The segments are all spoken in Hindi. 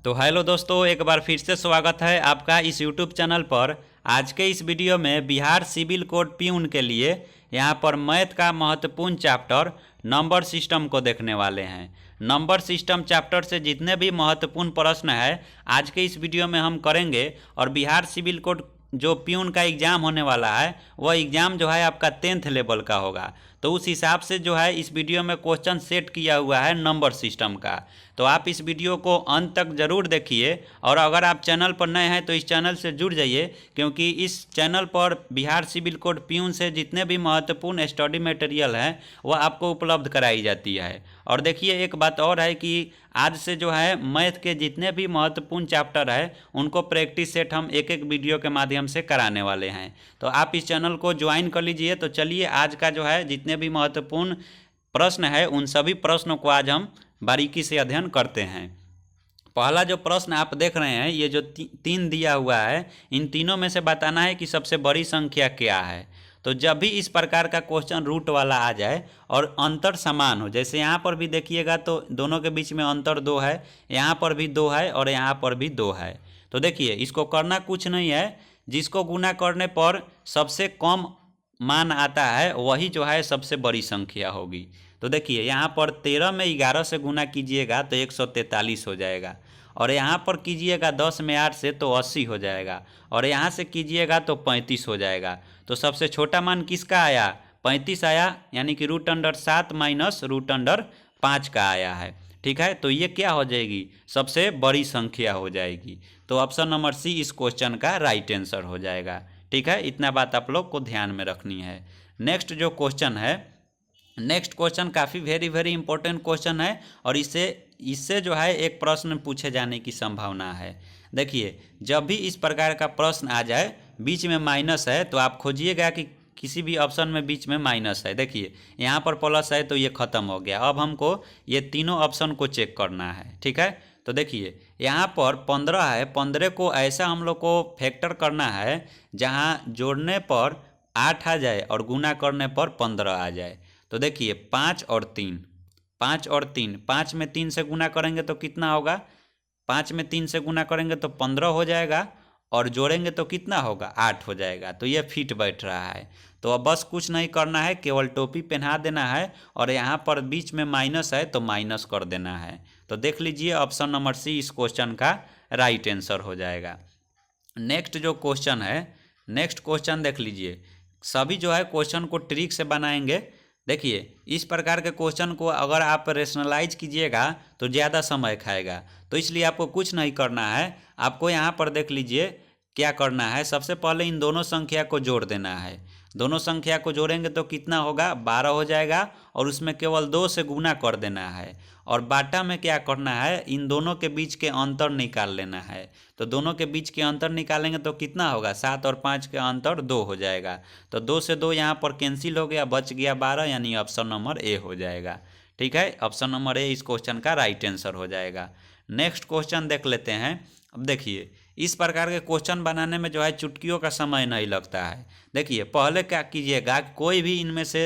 तो हेलो दोस्तों, एक बार फिर से स्वागत है आपका इस यूट्यूब चैनल पर। आज के इस वीडियो में बिहार सिविल कोड प्यून के लिए यहाँ पर मैथ का महत्वपूर्ण चैप्टर नंबर सिस्टम को देखने वाले हैं। नंबर सिस्टम चैप्टर से जितने भी महत्वपूर्ण प्रश्न है आज के इस वीडियो में हम करेंगे। और बिहार सिविल कोड जो प्यून का एग्ज़ाम होने वाला है वह एग्ज़ाम जो है आपका 10th लेवल का होगा। तो उस हिसाब से जो है इस वीडियो में क्वेश्चन सेट किया हुआ है नंबर सिस्टम का। तो आप इस वीडियो को अंत तक ज़रूर देखिए। और अगर आप चैनल पर नए हैं तो इस चैनल से जुड़ जाइए, क्योंकि इस चैनल पर बिहार सिविल कोड प्यून से जितने भी महत्वपूर्ण स्टडी मटेरियल हैं वह आपको उपलब्ध कराई जाती है। और देखिए, एक बात और है कि आज से जो है मैथ के जितने भी महत्वपूर्ण चैप्टर है उनको प्रैक्टिस सेट हम एक एक वीडियो के माध्यम से कराने वाले हैं। तो आप इस चैनल को ज्वाइन कर लीजिए। तो चलिए, आज का जो है जितने भी महत्वपूर्ण प्रश्न है उन सभी प्रश्नों को आज हम बारीकी से अध्ययन करते हैं। पहला जो प्रश्न आप देख रहे हैं, ये जो तीन दिया हुआ है, इन तीनों में से बताना है कि सबसे बड़ी संख्या क्या है। तो जब भी इस प्रकार का क्वेश्चन रूट वाला आ जाए और अंतर समान हो, जैसे यहाँ पर भी देखिएगा तो दोनों के बीच में अंतर 2 है, यहाँ पर भी 2 है और यहाँ पर भी 2 है। तो देखिए, इसको करना कुछ नहीं है, जिसको गुना करने पर सबसे कम मान आता है वही जो है सबसे बड़ी संख्या होगी। तो देखिए, यहाँ पर 13 में 11 से गुना कीजिएगा तो 143 हो जाएगा। और यहाँ पर कीजिएगा 10 में 8 से तो 80 हो जाएगा। और यहाँ से कीजिएगा तो 35 हो जाएगा। तो सबसे छोटा मान किसका आया? 35 आया, यानी कि √7 माइनस √5 का आया है। ठीक है, तो ये क्या हो जाएगी? सबसे बड़ी संख्या हो जाएगी। तो ऑप्शन नंबर सी इस क्वेश्चन का राइट आंसर हो जाएगा। ठीक है, इतना बात आप लोग को ध्यान में रखनी है। नेक्स्ट जो क्वेश्चन है, नेक्स्ट क्वेश्चन काफ़ी वेरी इंपॉर्टेंट क्वेश्चन है और इससे जो है एक प्रश्न पूछे जाने की संभावना है। देखिए, जब भी इस प्रकार का प्रश्न आ जाए बीच में माइनस है तो आप खोजिएगा कि किसी भी ऑप्शन में बीच में माइनस है। देखिए, यहाँ पर प्लस है तो ये ख़त्म हो गया। अब हमको ये तीनों ऑप्शन को चेक करना है। ठीक है, तो देखिए, यहाँ पर 15 है। 15 को ऐसा हम लोग को फैक्टर करना है जहाँ जोड़ने पर 8 आ जाए और गुना करने पर 15 आ जाए। तो देखिए, 5 और 3, 5 में 3 से गुना करेंगे तो कितना होगा? 5 में 3 से गुना करेंगे तो 15 हो जाएगा और जोड़ेंगे तो कितना होगा? 8 हो जाएगा। तो ये फिट बैठ रहा है। तो अब बस कुछ नहीं करना है, केवल टोपी पहना देना है और यहाँ पर बीच में माइनस है तो माइनस कर देना है। तो देख लीजिए, ऑप्शन नंबर सी इस क्वेश्चन का राइट आंसर हो जाएगा। नेक्स्ट जो क्वेश्चन है, नेक्स्ट क्वेश्चन देख लीजिए। सभी जो है क्वेश्चन को ट्रिक से बनाएंगे। देखिए, इस प्रकार के क्वेश्चन को अगर आप रेशनलाइज कीजिएगा तो ज़्यादा समय खाएगा। तो इसलिए आपको कुछ नहीं करना है। आपको यहाँ पर देख लीजिए क्या करना है। सबसे पहले इन दोनों संख्या को जोड़ देना है। दोनों संख्या को जोड़ेंगे तो कितना होगा? 12 हो जाएगा और उसमें केवल 2 से गुना कर देना है। और बाटा में क्या करना है? इन दोनों के बीच के अंतर निकाल लेना है। तो दोनों के बीच के अंतर निकालेंगे तो कितना होगा? 7 और 5 के अंतर 2 हो जाएगा। तो 2 से 2 यहाँ पर कैंसिल हो गया, बच गया 12, यानी ऑप्शन नंबर ए हो जाएगा। ठीक है, ऑप्शन नंबर ए इस क्वेश्चन का राइट आंसर हो जाएगा। नेक्स्ट क्वेश्चन देख लेते हैं। अब देखिए, इस प्रकार के क्वेश्चन बनाने में जो है चुटकियों का समय नहीं लगता है। देखिए, पहले क्या कीजिएगा, कोई भी इनमें से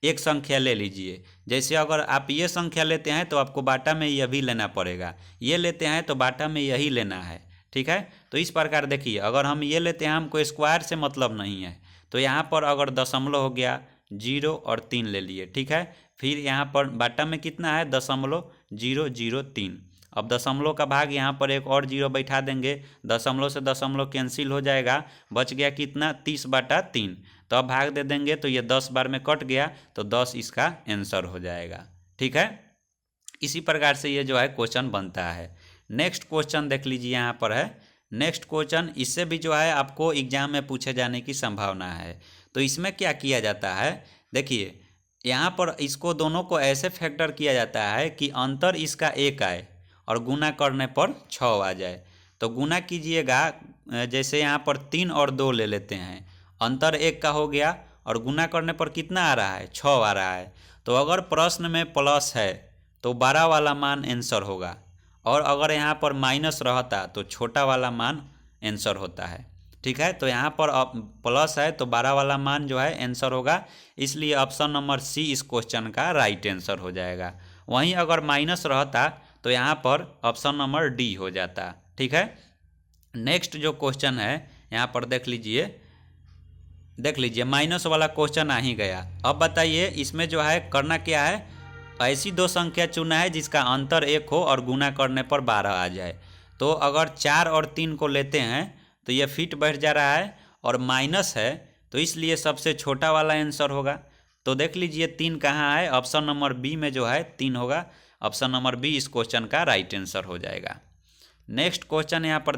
एक संख्या ले लीजिए। जैसे अगर आप ये संख्या लेते हैं तो आपको बाटा में यह भी लेना पड़ेगा, ये लेते हैं तो बाटा में यही लेना है। ठीक है, तो इस प्रकार देखिए, अगर हम ये लेते हैं, हमको स्क्वायर से मतलब नहीं है, तो यहाँ पर अगर दशमलव हो गया, 0 और 3 ले लिए। ठीक है, फिर यहाँ पर बाटा में कितना है? 0.003। अब दशमलव का भाग यहाँ पर एक और 0 बैठा देंगे, दशमलव से दशमलव कैंसिल हो जाएगा, बच गया कितना? 30/3। तो अब भाग दे देंगे तो ये 10 बार में कट गया, तो 10 इसका आंसर हो जाएगा। ठीक है, इसी प्रकार से ये जो है क्वेश्चन बनता है। नेक्स्ट क्वेश्चन देख लीजिए, यहाँ पर है नेक्स्ट क्वेश्चन। इससे भी जो है आपको एग्जाम में पूछे जाने की संभावना है। तो इसमें क्या किया जाता है? देखिए, यहाँ पर इसको दोनों को ऐसे फैक्टर किया जाता है कि अंतर इसका 1 आए और गुना करने पर 6 आ जाए। तो गुना कीजिएगा, जैसे यहाँ पर 3 और 2 ले लेते हैं, अंतर 1 का हो गया और गुना करने पर कितना आ रहा है? 6 आ रहा है। तो अगर प्रश्न में प्लस है तो बड़ा वाला मान आंसर होगा, और अगर यहाँ पर माइनस रहता तो छोटा वाला मान आंसर होता है। ठीक है, तो यहाँ पर प्लस है तो 12 वाला मान जो है आंसर होगा। इसलिए ऑप्शन नंबर सी इस क्वेश्चन का राइट आंसर हो जाएगा। वहीं अगर माइनस रहता तो यहाँ पर ऑप्शन नंबर डी हो जाता। ठीक है, नेक्स्ट जो क्वेश्चन है यहाँ पर देख लीजिए माइनस वाला क्वेश्चन आ ही गया। अब बताइए इसमें जो है करना क्या है, ऐसी दो संख्या चुना है जिसका अंतर 1 हो और गुना करने पर 12 आ जाए। तो अगर 4 और 3 को लेते हैं तो ये फिट बैठ जा रहा है और माइनस है तो इसलिए सबसे छोटा वाला आंसर होगा। तो देख लीजिए 3 कहाँ है, ऑप्शन नंबर बी में जो है 3 होगा। ऑप्शन नंबर बी इस क्वेश्चन का राइट आंसर हो जाएगा। नेक्स्ट क्वेश्चन यहाँ पर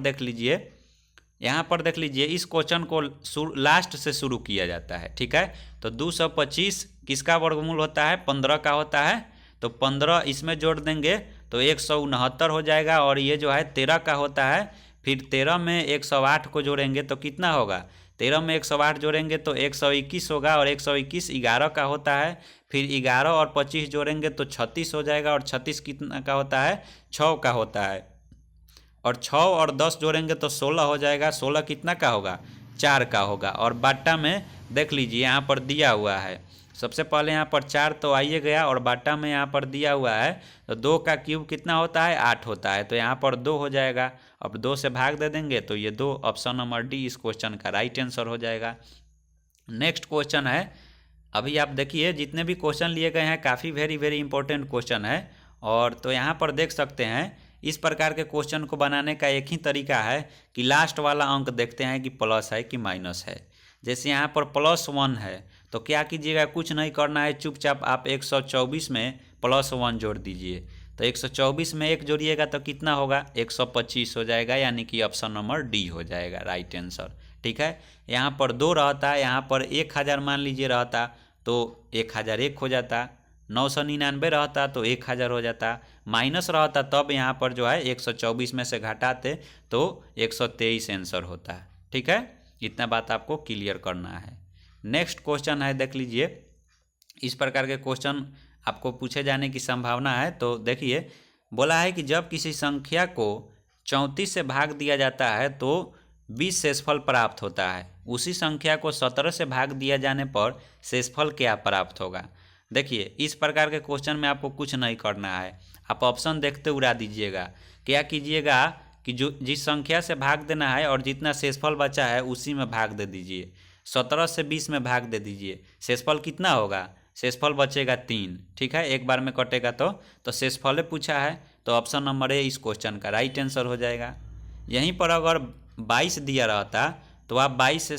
देख लीजिए, इस क्वेश्चन को लास्ट से शुरू किया जाता है। ठीक है, तो 225 किसका वर्गमूल होता है, 15 का होता है। तो 15 इसमें जोड़ देंगे तो 169 हो जाएगा और ये जो है 13 का होता है। फिर 13 में 108 को जोड़ेंगे तो कितना होगा, 13 में 108 जोड़ेंगे तो 121 होगा और 121 11 का होता है। फिर 11 और 25 जोड़ेंगे तो 36 हो जाएगा और 36 कितना का होता है, 6 का होता है। और 6 और 10 जोड़ेंगे तो 16 हो जाएगा। 16 कितना का होगा, 4 का होगा। और बाटा में देख लीजिए यहाँ पर दिया हुआ है, सबसे पहले यहाँ पर 4 तो आइए गया और बाटा में यहाँ पर दिया हुआ है तो 2 का क्यूब कितना होता है, 8 होता है। तो यहाँ पर 2 हो जाएगा। अब 2 से भाग दे देंगे तो ये 2, ऑप्शन नंबर डी इस क्वेश्चन का राइट आंसर हो जाएगा। नेक्स्ट क्वेश्चन है, अभी आप देखिए जितने भी क्वेश्चन लिए गए हैं काफ़ी वेरी इंपॉर्टेंट क्वेश्चन है। और तो यहाँ पर देख सकते हैं इस प्रकार के क्वेश्चन को बनाने का एक ही तरीका है कि लास्ट वाला अंक देखते हैं कि प्लस है कि माइनस है। जैसे यहाँ पर +1 है तो क्या कीजिएगा, कुछ नहीं करना है, चुपचाप आप 124 में +1 जोड़ दीजिए। तो 124 में 1 जोड़िएगा तो कितना होगा, 125 हो जाएगा, यानी कि ऑप्शन नंबर डी हो जाएगा राइट आंसर। ठीक है, यहाँ पर 2 रहता है, यहाँ पर 1000 मान लीजिए रहता तो 1001 हो जाता, 999 रहता तो 1000 हो जाता, माइनस रहता तब यहाँ पर जो है 124 में से घटाते तो 123 आंसर होता है। ठीक है, इतना बात आपको क्लियर करना है। नेक्स्ट क्वेश्चन है, देख लीजिए इस प्रकार के क्वेश्चन आपको पूछे जाने की संभावना है। तो देखिए बोला है कि जब किसी संख्या को 34 से भाग दिया जाता है तो 20 शेषफल प्राप्त होता है, उसी संख्या को 17 से भाग दिया जाने पर शेषफल क्या प्राप्त होगा। देखिए इस प्रकार के क्वेश्चन में आपको कुछ नहीं करना है, आप ऑप्शन देखते उड़ा दीजिएगा। क्या कीजिएगा कि जो जिस संख्या से भाग देना है और जितना शेषफल बचा है उसी में भाग दे दीजिए। 17 से 20 में भाग दे दीजिए, शेषफल कितना होगा, शेषफल बचेगा 3। ठीक है, एक बार में कटेगा तो शेषफल पूछा है तो ऑप्शन नंबर ए इस क्वेश्चन का राइट आंसर हो जाएगा। यहीं पर अगर 22 दिया रहता तो आप 22 से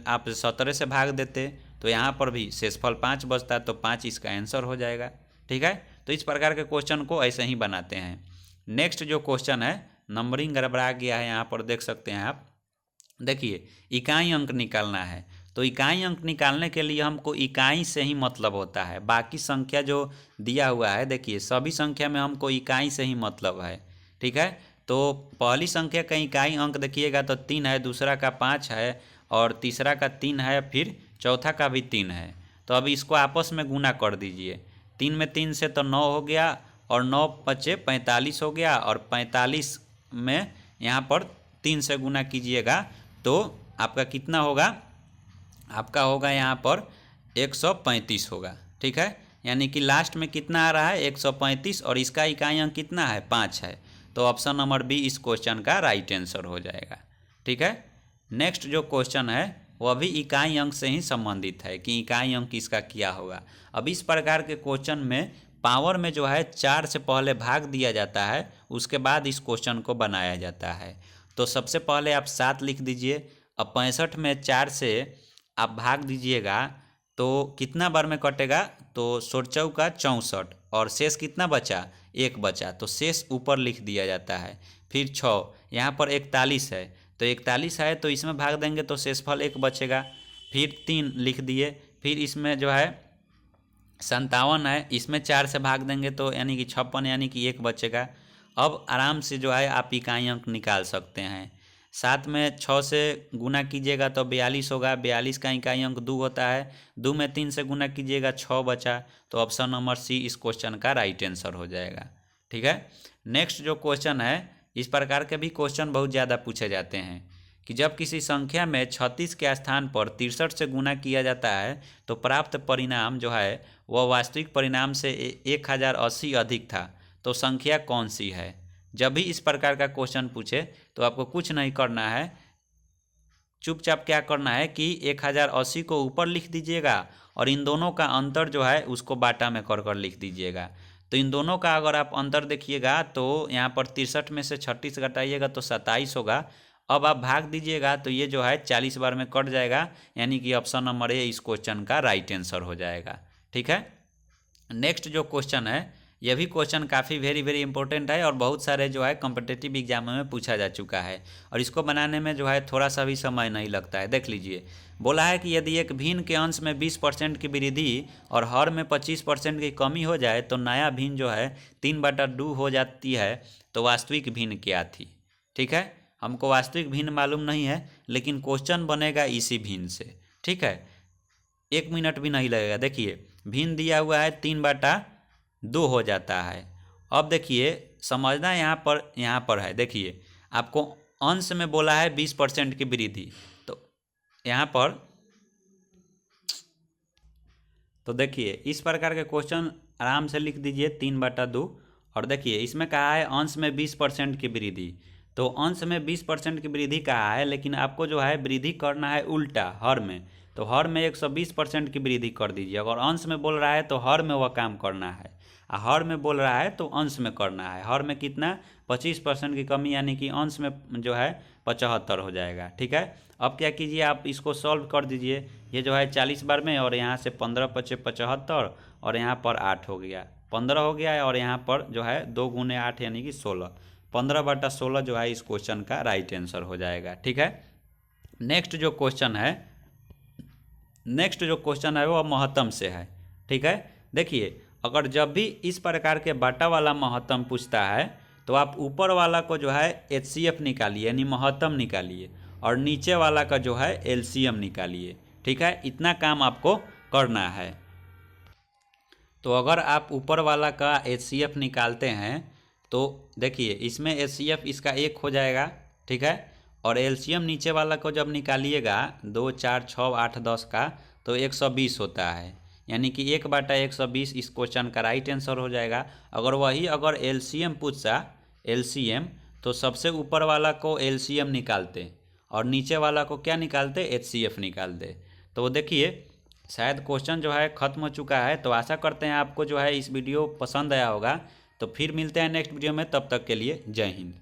आप 17 से भाग देते तो यहाँ पर भी शेषफल 5 बचता तो 5 इसका आंसर हो जाएगा। ठीक है, तो इस प्रकार के क्वेश्चन को ऐसे ही बनाते हैं। नेक्स्ट जो क्वेश्चन है, नंबरिंग गड़बड़ा गया है, यहाँ पर देख सकते हैं आप। देखिए इकाई अंक निकालना है तो इकाई अंक निकालने के लिए हमको इकाई से ही मतलब होता है। बाकी संख्या जो दिया हुआ है, देखिए सभी संख्या में हमको इकाई से ही मतलब है। ठीक है, तो पहली संख्या का इकाई अंक देखिएगा तो 3 है, दूसरा का 5 है और तीसरा का 3 है, फिर चौथा का भी 3 है। तो अभी इसको आपस में गुना कर दीजिए, 3 में 3 से तो 9 हो गया और 9 बचे 45 हो गया और 45 में यहाँ पर 3 से गुना कीजिएगा तो आपका कितना होगा, आपका होगा यहाँ पर 135 होगा। ठीक है, यानी कि लास्ट में कितना आ रहा है 135 और इसका इकाई अंक कितना है 5 है। तो ऑप्शन नंबर बी इस क्वेश्चन का राइट आंसर हो जाएगा। ठीक है, नेक्स्ट जो क्वेश्चन है वह भी इकाई अंक से ही संबंधित है कि इकाई अंक इसका क्या होगा। अब इस प्रकार के क्वेश्चन में पावर में जो है 4 से पहले भाग दिया जाता है, उसके बाद इस क्वेश्चन को बनाया जाता है। तो सबसे पहले आप 7 लिख दीजिए। अब 65 में 4 से आप भाग दीजिएगा तो कितना बार में कटेगा, तो 16 का 64 और शेष कितना बचा, 1 बचा, तो शेष ऊपर लिख दिया जाता है। फिर 6, यहाँ पर 41 है तो 41 है तो इसमें भाग देंगे तो शेषफल 1 बचेगा। फिर 3 लिख दिए, फिर इसमें जो है 57 है, इसमें 4 से भाग देंगे तो यानी कि 56 यानी कि 1 बचेगा। अब आराम से जो है आप इकाई अंक निकाल सकते हैं। 7 में 6 से गुना कीजिएगा तो 42 होगा, 42 का इकाई अंक 2 होता है, 2 में 3 से गुना कीजिएगा 6 बचा, तो ऑप्शन नंबर सी इस क्वेश्चन का राइट आंसर हो जाएगा। ठीक है, नेक्स्ट जो क्वेश्चन है, इस प्रकार के भी क्वेश्चन बहुत ज़्यादा पूछे जाते हैं कि जब किसी संख्या में 36 के स्थान पर 63 से गुना किया जाता है तो प्राप्त परिणाम जो है वह वास्तविक परिणाम से 1080 अधिक था। तो संख्या कौन सी है। जब भी इस प्रकार का क्वेश्चन पूछे तो आपको कुछ नहीं करना है, चुपचाप क्या करना है कि 1080 को ऊपर लिख दीजिएगा और इन दोनों का अंतर जो है उसको बाटा में कर कर लिख दीजिएगा। तो इन दोनों का अगर आप अंतर देखिएगा तो यहाँ पर 63 में से 36 घटाइएगा तो 27 होगा। अब आप भाग दीजिएगा तो ये जो है 40 बार में कट जाएगा, यानी कि ऑप्शन नंबर ए इस क्वेश्चन का राइट आंसर हो जाएगा। ठीक है। नेक्स्ट जो क्वेश्चन है, यह भी क्वेश्चन काफ़ी वेरी इंपॉर्टेंट है और बहुत सारे जो है कॉम्पिटिटिव एग्जाम में पूछा जा चुका है और इसको बनाने में जो है थोड़ा सा भी समय नहीं लगता है। देख लीजिए, बोला है कि यदि एक भिन्न के अंश में 20% की वृद्धि और हर में 25% की कमी हो जाए तो नया भिन्न जो है 3/2 हो जाती है, तो वास्तविक भिन्न क्या थी। ठीक है, हमको वास्तविक भिन्न मालूम नहीं है लेकिन क्वेश्चन बनेगा इसी भिन्न से। ठीक है, 1 मिनट भी नहीं लगेगा। देखिए, भिन्न दिया हुआ है 3/2 हो जाता है। अब देखिए समझना यहाँ पर है, देखिए आपको अंश में बोला है 20% की वृद्धि, तो यहाँ पर तो देखिए इस प्रकार के क्वेश्चन आराम से लिख दीजिए 3/2। और देखिए इसमें कहा है अंश में 20% की वृद्धि, तो अंश में 20% की वृद्धि कहा है, लेकिन आपको जो है वृद्धि करना है उल्टा हर में, तो हर में 120% की वृद्धि कर दीजिए। अगर अंश में बोल रहा है तो हर में वह काम करना है, हर में बोल रहा है तो अंश में करना है। हर में कितना, 25% की कमी, यानी कि अंश में जो है 75 हो जाएगा। ठीक है, अब क्या कीजिए, आप इसको सॉल्व कर दीजिए। ये जो है 40 बार में और यहाँ से 15 × 5 = 75 और यहाँ पर 8 हो गया, 15 हो गया और यहाँ पर जो है 2 × 8 यानी कि 16, 15/16 जो है इस क्वेश्चन का राइट आंसर हो जाएगा। ठीक है। नेक्स्ट जो क्वेश्चन है वो महत्तम से है। ठीक है, देखिए अगर जब भी इस प्रकार के बाटा वाला महत्तम पूछता है तो आप ऊपर वाला को जो है HCF निकालिए यानी महत्तम निकालिए और नीचे वाला का जो है LCM निकालिए। ठीक है, इतना काम आपको करना है। तो अगर आप ऊपर वाला का HCF निकालते हैं तो देखिए इसमें HCF इसका 1 हो जाएगा। ठीक है, और LCM नीचे वाला को जब निकालिएगा 2, 4, 6, 8, 10 का तो 120 होता है, यानी कि 1/120 इस क्वेश्चन का राइट आंसर हो जाएगा। अगर LCM पूछता LCM तो सबसे ऊपर वाला को LCM निकालते और नीचे वाला को क्या निकालते, HCF निकालते। तो देखिए शायद क्वेश्चन जो है ख़त्म हो चुका है। तो आशा करते हैं आपको जो है इस वीडियो पसंद आया होगा। तो फिर मिलते हैं नेक्स्ट वीडियो में, तब तक के लिए जय हिंद।